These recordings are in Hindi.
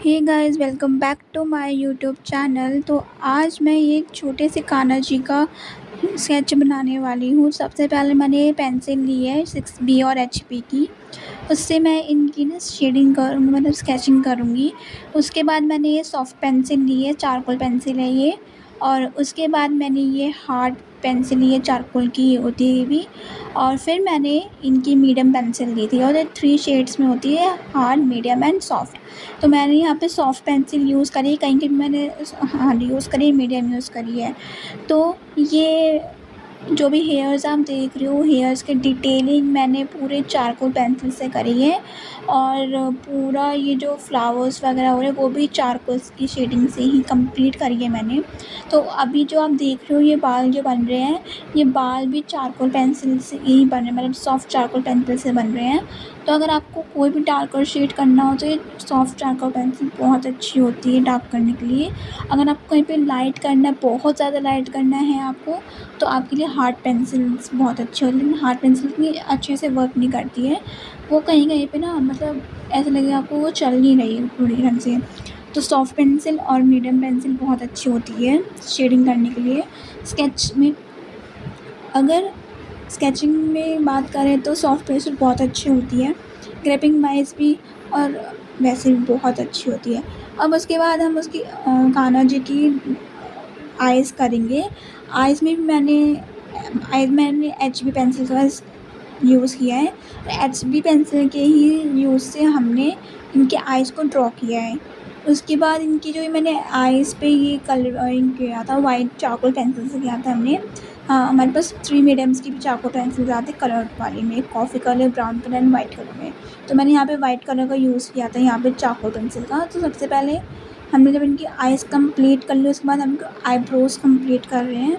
Hey guys, welcome back to my YouTube channel. तो आज मैं एक छोटे से कान्हा जी का स्केच बनाने वाली हूँ। सबसे पहले मैंने पेंसिल ली है 6B और HP की। उससे मैं इनकी ना शेडिंग करूँगी, मतलब स्केचिंग करूँगी। उसके बाद मैंने ये सॉफ्ट पेंसिल ली है, चारकोल पेंसिल है ये। और उसके बाद मैंने ये हार्ड पेंसिल ली है, चारकोल की होती है ये भी। और फिर मैंने इनकी मीडियम पेंसिल ली थी, और ये 3 शेड्स में होती है, हार्ड, मीडियम एंड सॉफ्ट। तो मैंने यहाँ पे सॉफ्ट पेंसिल यूज़ करी, कहीं मैंने हार्ड यूज़ करी, मीडियम यूज़ करी है। तो ये जो भी हेयर्स आप देख रहे हो, हेयर्स की डिटेलिंग मैंने पूरे चारकोल पेंसिल से करी है। और पूरा ये जो फ्लावर्स वगैरह हो रहे हैं वो भी चारकोल की शेडिंग से ही कंप्लीट करी है मैंने। तो अभी जो आप देख रहे हो ये बाल जो बन रहे हैं, ये बाल भी चारकोल पेंसिल से ही बन रहे हैं, मतलब सॉफ्ट चारकोल पेंसिल से बन रहे हैं। तो अगर आपको कोई भी डार्कर शेड करना हो तो ये सॉफ्ट चारकोल पेंसिल बहुत अच्छी होती है डार्क करने के लिए। अगर आपको कहीं पे लाइट करना है, बहुत ज़्यादा लाइट करना है आपको, तो आपके लिए हार्ड पेंसिल्स बहुत अच्छी होती है। लेकिन हार्ड पेंसिल इतनी अच्छे से वर्क नहीं करती है, वो कहीं कहीं पे ना, मतलब ऐसा लगेगा आपको वो चल नहीं रही है पूरी ढंग से। तो सॉफ्ट पेंसिल और मीडियम पेंसिल बहुत अच्छी होती है शेडिंग करने के लिए। स्केच में, अगर स्केचिंग में बात करें तो सॉफ्ट पेंसिल बहुत अच्छी होती है, ग्रेपिंग वाइज भी, और वैसे भी बहुत अच्छी होती है। अब उसके बाद हम उसकी कान्हा जी की आइज़ करेंगे। आइज़ मैंने HB पेंसिल का यूज़ किया है। HB पेंसिल के ही यूज़ से हमने इनके आइज़ को ड्रॉ किया है। उसके बाद इनकी जो मैंने आइज़ पे ये कलरिंग किया था, वाइट चारकोल पेंसिल से किया था हमने। हाँ, हमारे पास 3 मीडियम्स की भी चारकोल पेंसिल्स आती है कलर वाली में, coffee colour, brown colour and white colour में। तो मैंने यहाँ पे वाइट कलर का यूज़ किया था यहाँ पे चारकोल पेंसिल का। तो सबसे पहले हमने जब इनकी आइज़ कंप्लीट कर ली, उसके बाद हम इनको आईब्रोज़ कंप्लीट कर रहे हैं।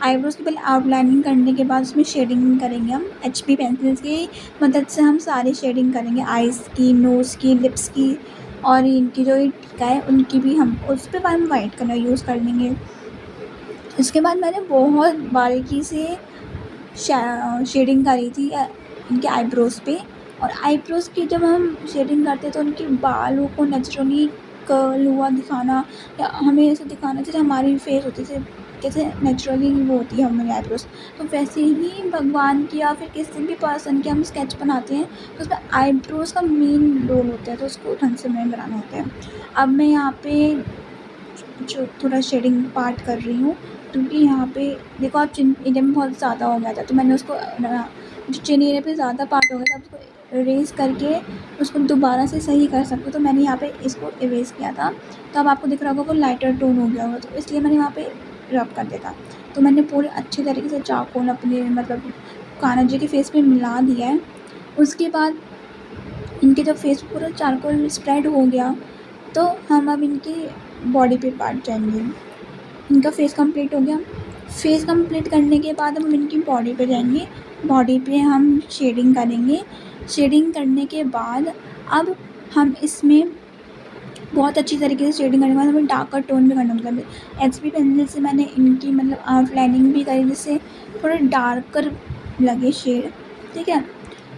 आईब्रोज़ की पहले आउटलाइनिंग करने के बाद उसमें शेडिंग करेंगे हम। HB पेंसिल्स की मदद से हम सारी शेडिंग करेंगे, आइज़ की, नोज़ की, लिप्स की, और इनकी जो ये टीका है उनकी भी हम उस पे हम वाइट कलर यूज़ कर लेंगे। उसके बाद मैंने बहुत बारीकी से शेडिंग करी थी इनके आईब्रोज़ पे। और आईब्रोज़ की जब हम शेडिंग करते हैं तो उनके बालों को नेचुरली कर्ल हुआ दिखाना, या हमें ऐसे दिखाना जैसे हमारी फेस होती है, जैसे नेचुरली वो होती है हमारी आईब्रोज़। तो वैसे ही भगवान की या फिर किसी भी पर्सन की हम स्केच बनाते हैं तो उसमें आईब्रोज़ का मेन रोल होता है, तो उसको ढंग से हमें बनाना होता है। अब मैं यहाँ पे जो थोड़ा शेडिंग पार्ट कर रही हूँ, क्योंकि यहाँ पे देखो आप चिन एरिया में बहुत ज़्यादा हो गया था, तो मैंने उसको जो चिन एरिया पे ज़्यादा पार्ट हो गया था उसको इरेज़ करके उसको दोबारा से सही कर सकते हो। तो मैंने यहाँ पे इसको इरेज़ किया था, तो अब आपको दिख रहा होगा वो लाइटर टोन हो गया होगा, तो इसलिए मैंने वहाँ पे रब कर दिया था। तो मैंने पूरे अच्छे तरीके से चारकोल अपने, मतलब कान्हा जी के फेस पे मिला दिया है। उसके बाद इनके जब फेस पे पूरा चारकोल स्प्रेड हो गया, तो हम अब इनकी बॉडी पे पार्ट जाएंगे। इनका फेस कंप्लीट हो गया। फेस कंप्लीट करने के बाद हम इनकी बॉडी पे जाएंगे। बॉडी पे हम शेडिंग करेंगे। शेडिंग करने के बाद अब हम इसमें बहुत अच्छी तरीके से शेडिंग करने के बाद हमें डार्कर टोन भी करना, मतलब HB पेंसिल से मैंने इनकी मतलब आउटलाइनिंग भी करी जिससे थोड़ा डार्कर लगे शेड। ठीक है,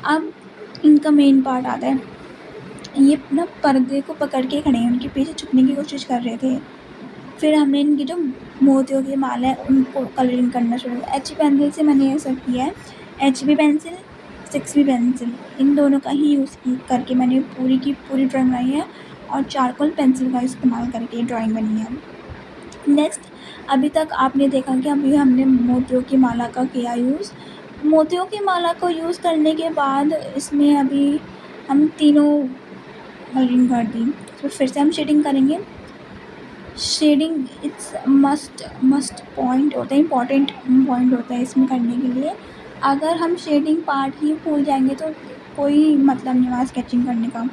अब इनका मेन पार्ट आता है। ये ना पर्दे को पकड़ के खड़े हैं, उनके पीछे छुपने की कोशिश कर रहे थे। फिर हमने इनकी जो मोतियों की माला है उनको कलरिंग करना शुरू किया। HB पेंसिल से मैंने ये सब किया है। HB पेंसिल, 6B पेंसिल, इन दोनों का ही यूज़ करके मैंने पूरी की पूरी ड्राइंग बनाई है, और चारकोल पेंसिल का इस्तेमाल करके ड्राइंग बनी है। नेक्स्ट, अभी तक आपने देखा कि अभी हमने मोतियों की माला का किया यूज़। मोतियों की माला को यूज़ करने के बाद इसमें अभी हम तीनों कलरिंग कर दी, तो फिर से हम शेडिंग करेंगे। शेडिंग इट्स मस्ट पॉइंट होता है, इम्पॉर्टेंट पॉइंट होता है इसमें करने के लिए। अगर हम शेडिंग पार्ट ही भूल जाएंगे तो कोई मतलब नहीं वहाँ स्केचिंग करने का।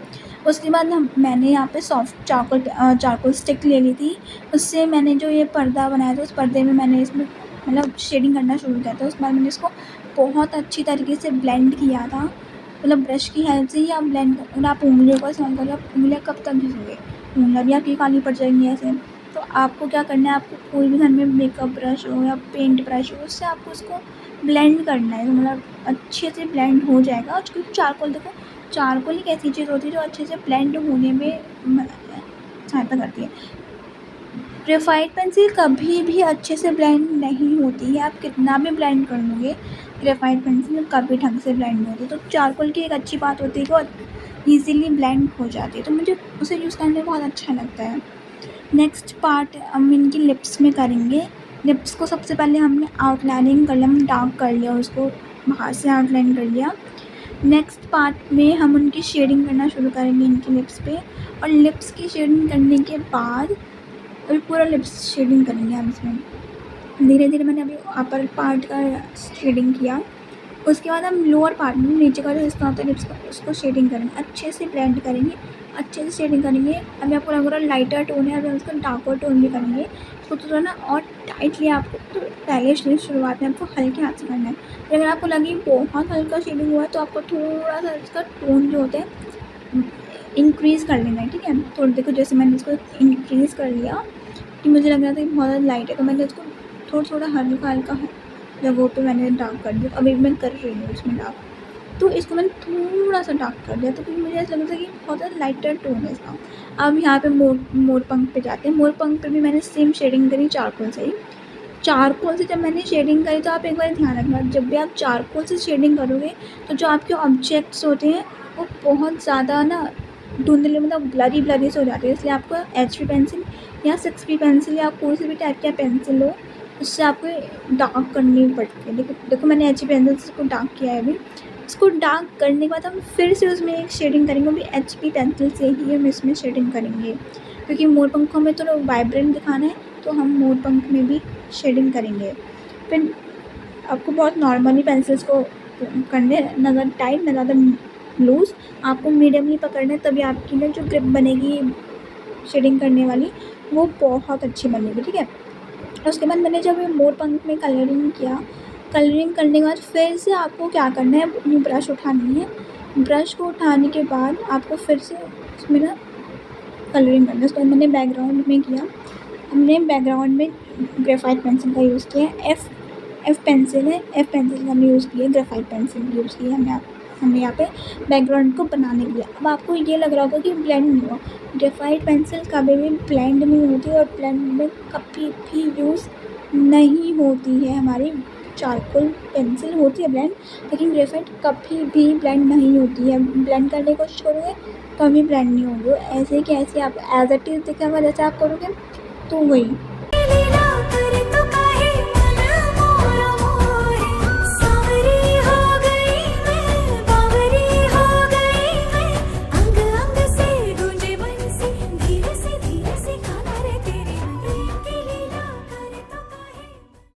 उसके बाद मैंने यहाँ पे सॉफ्ट चारकोल स्टिक ले ली थी। उससे मैंने जो ये पर्दा बनाया था, उस पर्दे में मैंने इसमें मतलब शेडिंग करना शुरू किया था। उसके बाद मैंने इसको बहुत अच्छी तरीके से ब्लेंड किया था, मतलब ब्रश की हेल्प से ही आप ब्लेंड कर, आप उंगलियों को इस्तेमाल करोगे, आप उंगलियाँ कब तक घिसोगे, उंगलियाँ भी आपकी काली पड़ जाएंगी ऐसे। तो आपको क्या करना है, आपको कोई भी घर में मेकअप ब्रश हो या पेंट ब्रश हो, उससे आपको उसको ब्लेंड करना है, तो मतलब अच्छे से ब्लेंड हो जाएगा। और क्योंकि चारकोल, देखो चारकोल एक ऐसी चीज़ होती है जो अच्छे से ब्लेंड होने में ज़्यादा करती है। ग्रेफाइट पेंसिल कभी भी अच्छे से ब्लेंड नहीं होती है, आप कितना भी ब्लेंड कर लोगे ग्रेफाइट पेंसिल कभी ढंग से ब्लेंड नहीं होती। तो चारकोल की एक अच्छी बात होती है कि वो ईज़िली ब्लेंड हो जाती है, तो मुझे उसे यूज़ करने में बहुत अच्छा लगता है। नेक्स्ट पार्ट हम इनकी लिप्स में करेंगे। लिप्स को सबसे पहले हमने आउटलाइनिंग कर लिया, हमने डार्क कर लिया उसको, बाहर से आउटलाइन कर लिया। नेक्स्ट पार्ट में हम उनकी शेडिंग करना शुरू करेंगे इनकी लिप्स पे, और लिप्स की शेडिंग करने के बाद अभी पूरा लिप्स शेडिंग करेंगे हम इसमें। धीरे धीरे मैंने अभी अपर पार्ट का शेडिंग किया, उसके बाद हम लोअर पार्ट में नीचे का जो हिस्सा होता है लिप्स का उसको शेडिंग करेंगे, अच्छे से ब्लेंड करेंगे, अच्छे से शेडिंग करेंगे। अभी आपको लग रहा है लाइटर टोन है, अभी हम उसका डार्कर टोन भी करेंगे। तो थोड़ा ना और टाइटली आपको, तो पहले शुरुआत में आपको हल्के हाथ से करना है। फिर अगर आपको लगे बहुत हल्का शेडिंग हुआ है तो आपको थोड़ा सा इसका टोन जो होता है इंक्रीज़ कर लेना है, ठीक है। तो देखो जैसे मैंने इसको इंक्रीज़ कर लिया कि मुझे लग रहा था कि बहुत ज़्यादा लाइट है, तो मैंने इसको थोड़ा थोड़ा हल्का हल्का जगहों पे मैंने डार्क कर दिया। अभी मैं कर रही हूँ इसमें डार्क, तो इसको मैंने थोड़ा सा डार्क कर दिया, तो फिर मुझे ऐसा लग रहा था कि बहुत ज़्यादा लाइटर टोन है इसका। अब यहाँ पे मोर पंख पे जाते हैं। मोर पंख पे भी मैंने सेम शेडिंग करी चारकोल से ही। चारकोल से जब मैंने शेडिंग करी तो आप एक बार ध्यान रखना, जब भी आप चारकोल से शेडिंग करोगे तो जो आपके ऑब्जेक्ट्स होते हैं वो बहुत ज़्यादा ना धुंधले, मतलब ब्लरी से हो जाते हैं। इसलिए आपको HB पेंसिल या 6B पेंसिल या कोई सी भी टाइप की पेंसिल हो उससे आपको डार्क करनी पड़ती है। देखो मैंने HB पेंसिल से इसको डार्क किया है। अभी इसको डार्क करने के बाद हम फिर से उसमें एक शेडिंग करेंगे, वो भी HB पेंसिल से ही हम इसमें शेडिंग करेंगे, क्योंकि मोर पंखों में थोड़ा वाइब्रेंट दिखाना है तो हम मोर पंख में भी शेडिंग करेंगे। फिर आपको बहुत नॉर्मली पेंसिल्स को करने, ना ज़्यादा टाइट ना ज़्यादा लूज़, आपको मीडियमली पकड़ना है, तभी आपकी ना जो ग्रिप बनेगी शेडिंग करने वाली वो बहुत अच्छी बनेगी, ठीक है। उसके बाद मैंने जब मोर पंख में कलरिंग किया, कलरिंग करने के बाद फिर से आपको क्या करना है, अपनी ब्रश उठानी है। ब्रश को उठाने के बाद आपको फिर से उसमें ना कलरिंग करना है। उसके बाद मैंने बैकग्राउंड में किया, हमने बैकग्राउंड में ग्रेफाइट पेंसिल का यूज़ किया है। एफ़ पेंसिल है, एफ़ पेंसिल का हमने यूज़ किया है, ग्रेफाइट पेंसिल यूज़ की है हमने यहाँ पे बैकग्राउंड को बनाने के लिए। अब आपको ये लग रहा होगा कि ब्लेंड नहीं हुआ, ग्रेफाइट पेंसिल कभी भी ब्लेंड नहीं होती और ब्लेंड में कभी भी यूज़ नहीं होती है। हमारी चारकोल पेंसिल होती है ब्लेंड, लेकिन ग्रेफाइट कभी भी ब्लेंड नहीं होती है। ब्लेंड करने की कोशिश करोगे कभी ब्लेंड नहीं होगी, ऐसे कि ऐसे आप एज इट इज़ दिखेगा जैसे आप करोगे तो वही।